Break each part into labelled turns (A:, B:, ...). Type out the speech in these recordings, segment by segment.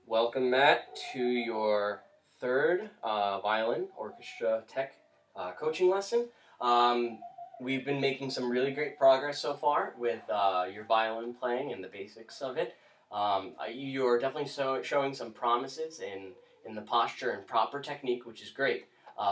A: Welcome, Matt, to your third violin orchestra tech coaching lesson. We've been making some really great progress so far with your violin playing and the basics of it. You're definitely showing some promises in the posture and proper technique, which is great.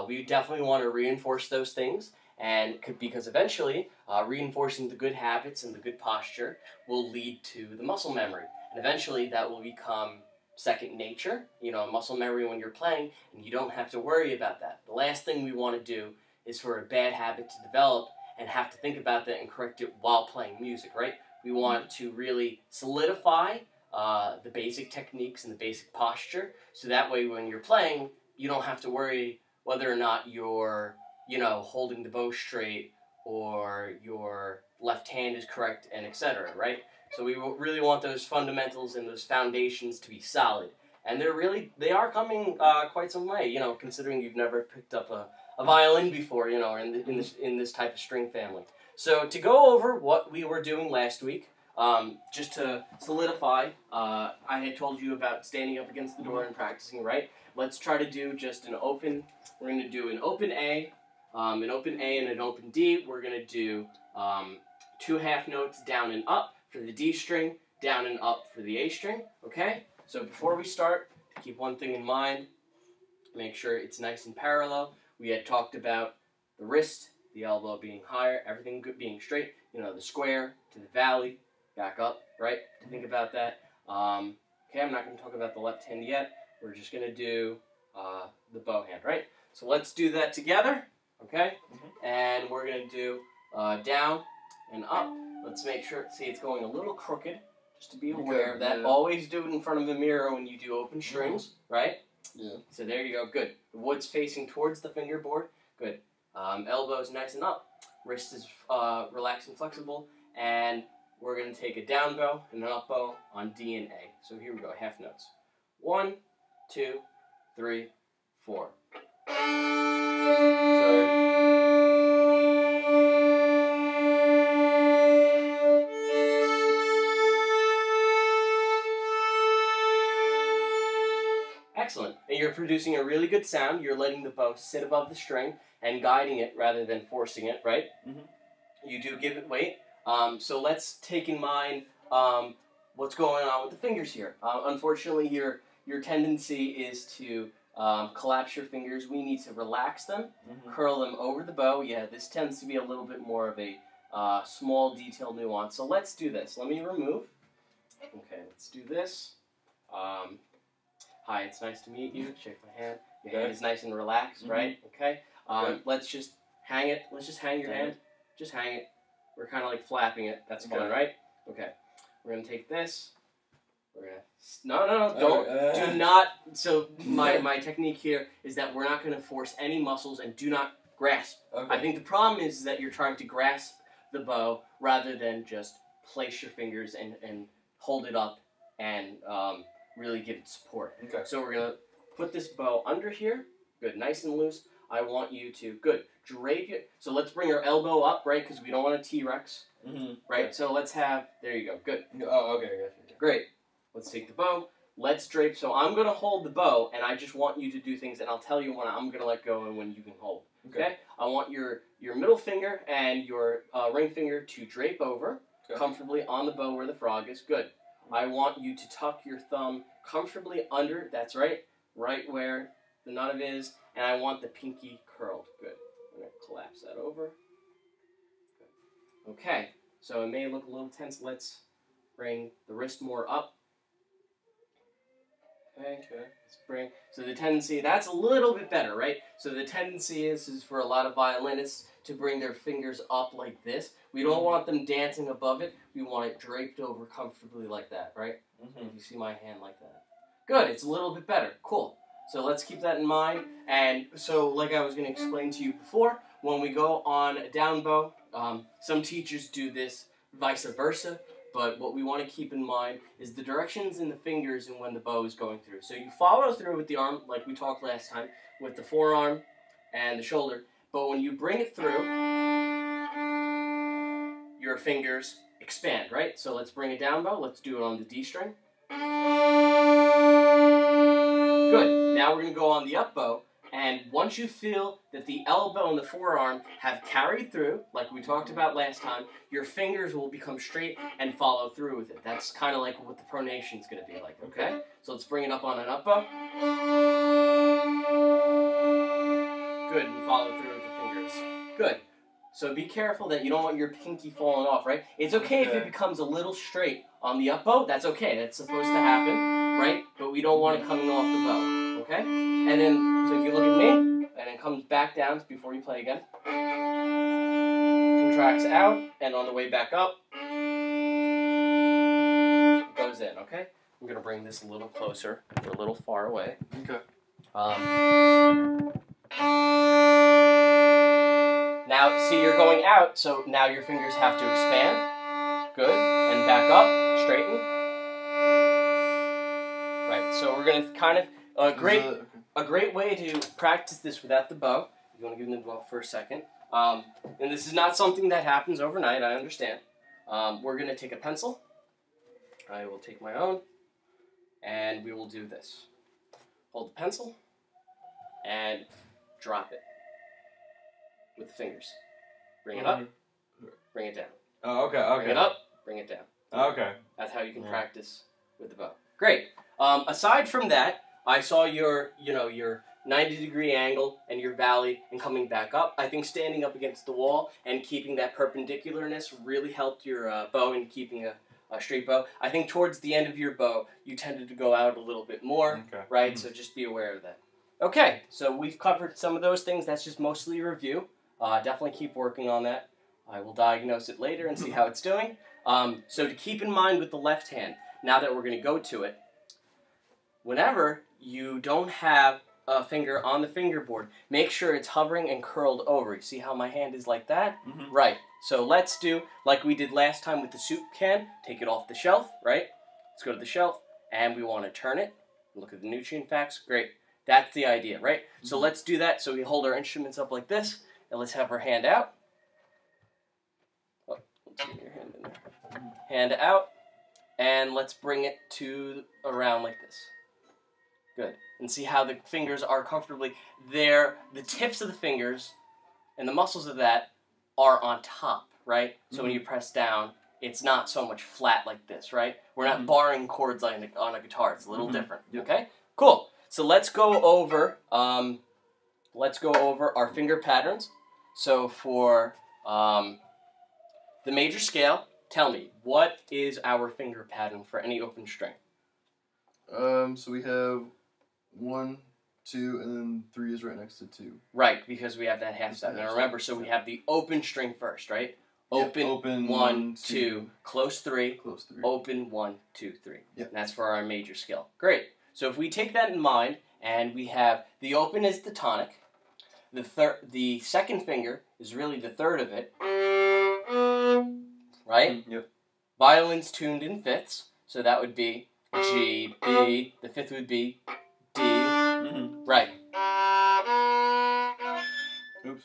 A: We definitely want to reinforce those things, and because eventually reinforcing the good habits and the good posture will lead to the muscle memory, and eventually that will become second nature, muscle memory when you're playing, and you don't have to worry about that. The last thing we want to do is for a bad habit to develop and have to think about that and correct it while playing music, right? We want to really solidify the basic techniques and the basic posture, so that way when you're playing, you don't have to worry whether or not you're, holding the bow straight or your left hand is correct and etc., right? So we really want those fundamentals and those foundations to be solid. And they are coming quite some way, considering you've never picked up a violin before, or in this type of string family. So to go over what we were doing last week, just to solidify, I had told you about standing up against the door and practicing, right? Let's try to do just we're going to do an open A, and an open D. We're going to do 2 half notes down and up for the D string, down and up for the A string, okay? So before we start, keep one thing in mind, make sure it's nice and parallel. We had talked about the wrist, the elbow being higher, everything being straight, the square to the valley, back up, right? Think about that. Okay, I'm not going to talk about the left hand yet. We're just going to do the bow hand, right? So let's do that together, okay? And we're going to do down and up. Let's make sure, see, it's going a little crooked, just to be aware of that. Yeah. Always do it in front of the mirror when you do open strings, right?
B: Yeah.
A: So there you go, good. The wood's facing towards the fingerboard, good. Elbow's nice and up, wrist is relaxed and flexible, and we're going to take a down bow and an up bow on D and A. So here we go, half notes. 1, 2, 3, 4. Sorry. Excellent. And you're producing a really good sound. You're letting the bow sit above the string and guiding it rather than forcing it, right? You do give it weight. So let's take in mind what's going on with the fingers here. Unfortunately, your tendency is to collapse your fingers. We need to relax them, curl them over the bow. Yeah, this tends to be a little bit more of a small detail nuance. So let's do this. Let me remove. Okay, let's do this. Hi, it's nice to meet you. Shake my hand. Your hand is nice and relaxed, right? Okay. Let's just hang it. Let's just hang your hand. Just hang it. We're kind of like flapping it. That's fun, right? Okay. We're gonna take this. We're gonna do not. So my technique here is that we're not gonna force any muscles and do not grasp. I think the problem is that you're trying to grasp the bow rather than just place your fingers and hold it up and really give it support. Okay. So we're going to put this bow under here. Good, nice and loose. I want you to, drape it. So let's bring our elbow up, right, because we don't want a T-Rex, right? Okay. So let's have, there you go, good.
B: Oh, okay, gotcha.
A: Great. Let's take the bow. Let's drape. So I'm going to hold the bow, and I just want you to do things, and I'll tell you when I'm going to let go and when you can hold. Okay? I want your middle finger and your ring finger to drape over comfortably on the bow where the frog is. Good. I want you to tuck your thumb comfortably under, that's right where the nut is, and I want the pinky curled. Good. I'm going to collapse that over. Good. Okay, so it may look a little tense. Let's bring the wrist more up. Okay, let's bring, so the tendency, that's a little bit better, right? So the tendency is for a lot of violinists to bring their fingers up like this. We don't want them dancing above it. We want it draped over comfortably like that, right? If you see my hand like that. Good, it's a little bit better. Cool. So let's keep that in mind. And so like I was going to explain to you before, when we go on a down bow, some teachers do this vice versa. But what we want to keep in mind is the directions in the fingers and when the bow is going through. So you follow through with the arm, like we talked last time, with the forearm and the shoulder. But when you bring it through, your fingers expand, right? So let's bring a down bow. Let's do it on the D string. Good. Now we're going to go on the up bow. And once you feel that the elbow and the forearm have carried through, like we talked about last time, your fingers will become straight and follow through with it. That's kind of like what the pronation is going to be like, okay? So let's bring it up on an up bow. Good, and follow through with the fingers. Good. So be careful that you don't want your pinky falling off, right? It's okay if it becomes a little straight on the up bow. That's okay. That's supposed to happen, right? But we don't want it coming off the bow, okay? And then, so if you look at me, and it comes back down before you play again. Contracts out, and on the way back up, it goes in, okay? I'm going to bring this a little closer. We're a little far away.
B: Okay.
A: Now, see, you're going out, so now your fingers have to expand. Good. And back up, straighten. Right, so we're going to kind of, a great way to practice this without the bow. You want to give them the bow for a second. And this is not something that happens overnight, I understand. We're going to take a pencil. I will take my own, and we will do this. Hold the pencil, and drop it with the fingers. Bring it up, bring it down.
B: Oh, okay, okay.
A: Bring it up, bring it down.
B: Okay.
A: That's how you can practice with the bow. Great. Aside from that, I saw your 90-degree angle and your valley and coming back up. I think standing up against the wall and keeping that perpendicularness really helped your bow and keeping a straight bow. I think towards the end of your bow, you tended to go out a little bit more, right? So just be aware of that. Okay, so we've covered some of those things. That's just mostly a review. Definitely keep working on that. I will diagnose it later and see how it's doing. So to keep in mind with the left hand, now that we're going to go to it, whenever you don't have a finger on the fingerboard, make sure it's hovering and curled over. You see how my hand is like that? Right. So let's do like we did last time with the soup can. Take it off the shelf, right? Let's go to the shelf, and we want to turn it. Look at the nutrient facts. Great. That's the idea, right? So let's do that. So we hold our instruments up like this, and let's have our hand out. Oh, let's get your hand in there. Hand out, and let's bring it to around like this. Good. And see how the fingers are comfortably there. The tips of the fingers and the muscles of that are on top, right? So when you press down, it's not so much flat like this, right? We're not barring chords on a guitar. It's a little different. Okay? Cool. So let's go over our finger patterns. So for the major scale, tell me, what is our finger pattern for any open string?
B: So we have 1, 2, and then 3 is right next to 2.
A: Right, because we have that half step. Now remember, so we have the open string first, right? Open,
B: open
A: 1, 2, close 3,
B: close 3.
A: open 1, 2, 3.
B: Yep.
A: And that's for our major scale. Great. So if we take that in mind, and we have the open is the tonic, the second finger is really the third of it, right?
B: Yep.
A: Violin's tuned in fifths, so that would be G, B, the fifth would be D, right.
B: Oops.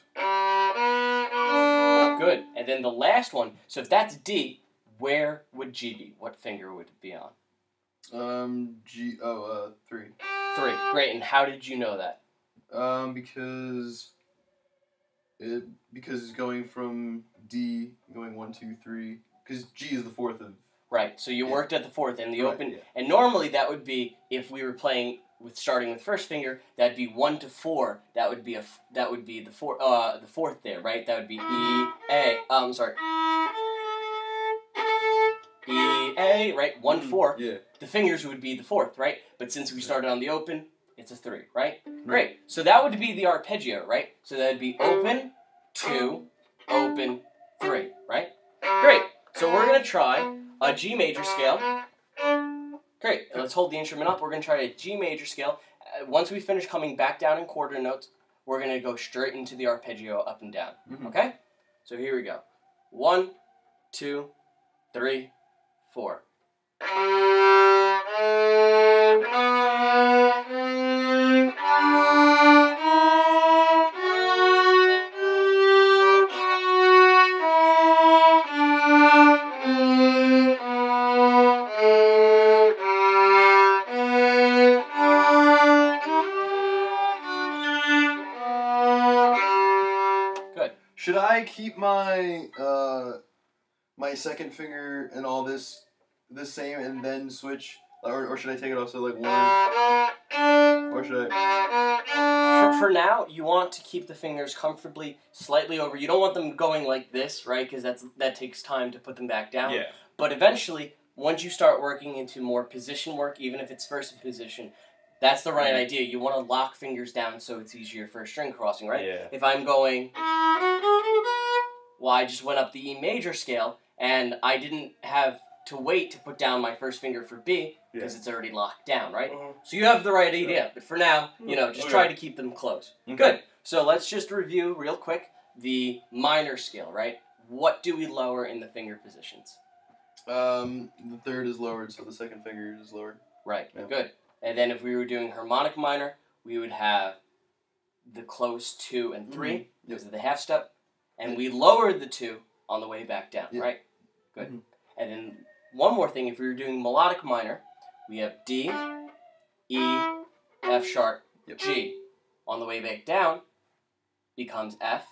A: Good. And then the last one, so if that's D, where would G be? What finger would it be on?
B: 3.
A: 3. Great. And how did you know that?
B: Because it's going from D, going 1, 2, 3. Because G is the fourth of.
A: Right. So you worked at the fourth and the open, and normally that would be if we were playing with starting with first finger. That'd be 1 to 4. That would be the fourth there, right? That would be E A. E A. Right. 1 4.
B: Yeah.
A: The fingers would be the fourth, right? But since we started on the open, it's a 3, right? Great. So that would be the arpeggio, right? So that would be open 2, open 3, right? Great. So we're gonna try a G major scale. Great. Let's hold the instrument up. We're going to try a G major scale. Once we finish coming back down in quarter notes, we're going to go straight into the arpeggio up and down. Okay? So here we go. 1, 2, 3, 4.
B: I keep my my second finger and all this the same and then switch, or should I take it off? So like one, or should I?
A: For now, you want to keep the fingers comfortably slightly over. You don't want them going like this, right? Because that takes time to put them back down.
C: Yeah.
A: But eventually, once you start working into more position work, even if it's first position, that's the right idea. You want to lock fingers down so it's easier for string crossing, right?
C: Yeah.
A: If I'm going, well, I just went up the E major scale, and I didn't have to wait to put down my first finger for B, because it's already locked down, right? So you have the right idea, but for now, just try to keep them close.
C: Okay.
A: Good. So let's just review real quick the minor scale, right? What do we lower in the finger positions?
B: The third is lowered, so the second finger is lowered.
A: Right.
B: Yeah.
A: Good. And then if we were doing harmonic minor, we would have the close 2 and 3 because of the half step, and we lowered the 2 on the way back down, right? Good. And then one more thing, if we were doing melodic minor, we have D, E, F sharp, G. On the way back down becomes F,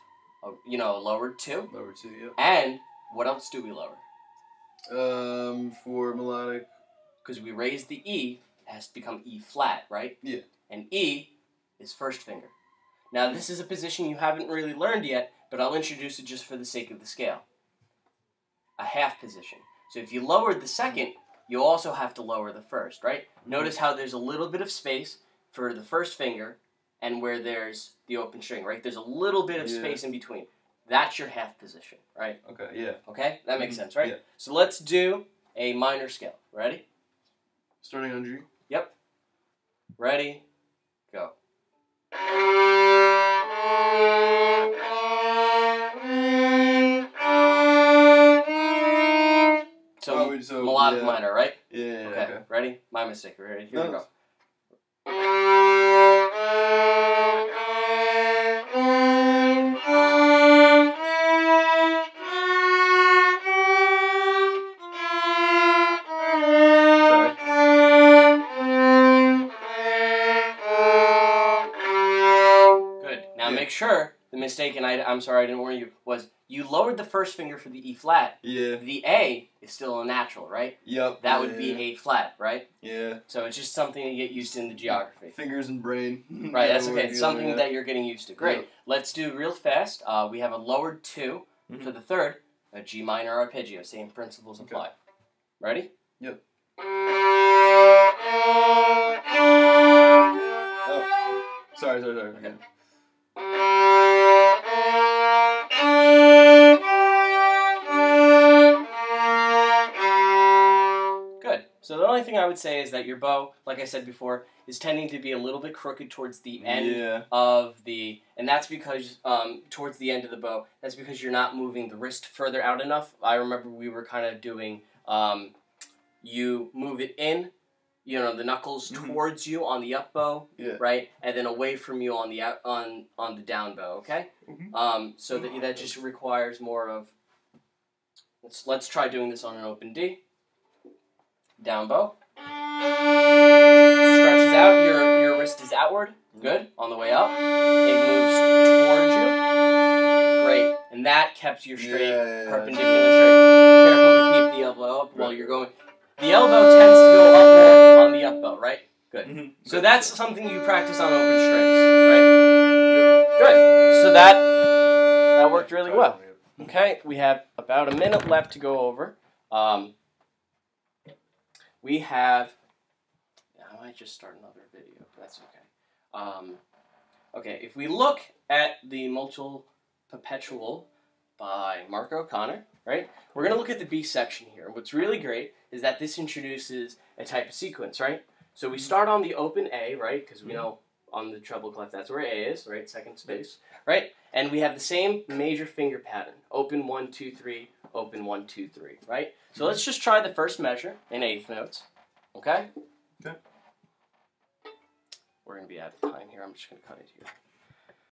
A: lowered 2.
B: Lowered 2, yep.
A: And what else do we lower?
B: For melodic,
A: because we raised the E, it has to become E flat, right?
B: Yeah.
A: And E is first finger. Now, this is a position you haven't really learned yet, but I'll introduce it just for the sake of the scale. A half position. So if you lowered the second, you also have to lower the first, right? Notice how there's a little bit of space for the first finger and where there's the open string, right? There's a little bit of space in between. That's your half position, right?
B: Okay, yeah.
A: Okay? That makes sense, right?
B: Yeah.
A: So let's do a minor scale. Ready?
B: Starting on G?
A: Yep. Ready? Go. So melodic minor, right?
B: Yeah,
A: okay. Ready? My mistake. Ready? Here we go. Good. Now make sure the mistake, and I'm sorry I didn't warn you, was you lowered the first finger for the E flat.
B: Yeah.
A: The A is still a natural, right?
B: Yep.
A: That would be A flat, right?
B: Yeah.
A: So it's just something to get used to in the geography.
B: Fingers and brain.
A: Right, that's okay. It's something that you're getting used to. Great.
B: Yep.
A: Let's do real fast. We have a lowered 2 for the third, a G minor arpeggio. Same principles apply. Ready?
B: Yep. Sorry. Okay.
A: Good. So the only thing I would say is that your bow, like I said before, is tending to be a little bit crooked towards the end of the, and that's because, towards the end of the bow, that's because you're not moving the wrist further out enough. I remember we were kind of doing, you move it in, the knuckles towards you on the up bow, right, and then away from you on the on the down bow, okay? So that just requires more of. Let's try doing this on an open D. Down bow. Stretches out. Your wrist is outward. Good. On the way up, it moves towards you. Great. And that kept your straight, perpendicular straight. Careful to keep the elbow up while you're going. The elbow tends to go up more on the up bow, right? Good. So that's something you practice on open strings, right? Good. So that worked really well. Okay, we have about a minute left to go over. We have. I might just start another video, but that's okay. Okay, if we look at the molto perpetuo by Mark O'Connor, right? We're going to look at the B section here. What's really great is that this introduces a type of sequence, right? So we start on the open A, right? Because we know on the treble clef that's where A is, right? Second space, right? And we have the same major finger pattern. Open 1, 2, 3, open 1, 2, 3, right? So let's just try the first measure in eighth notes, okay?
B: Okay.
A: We're going to be out of time here. I'm just going to cut it here.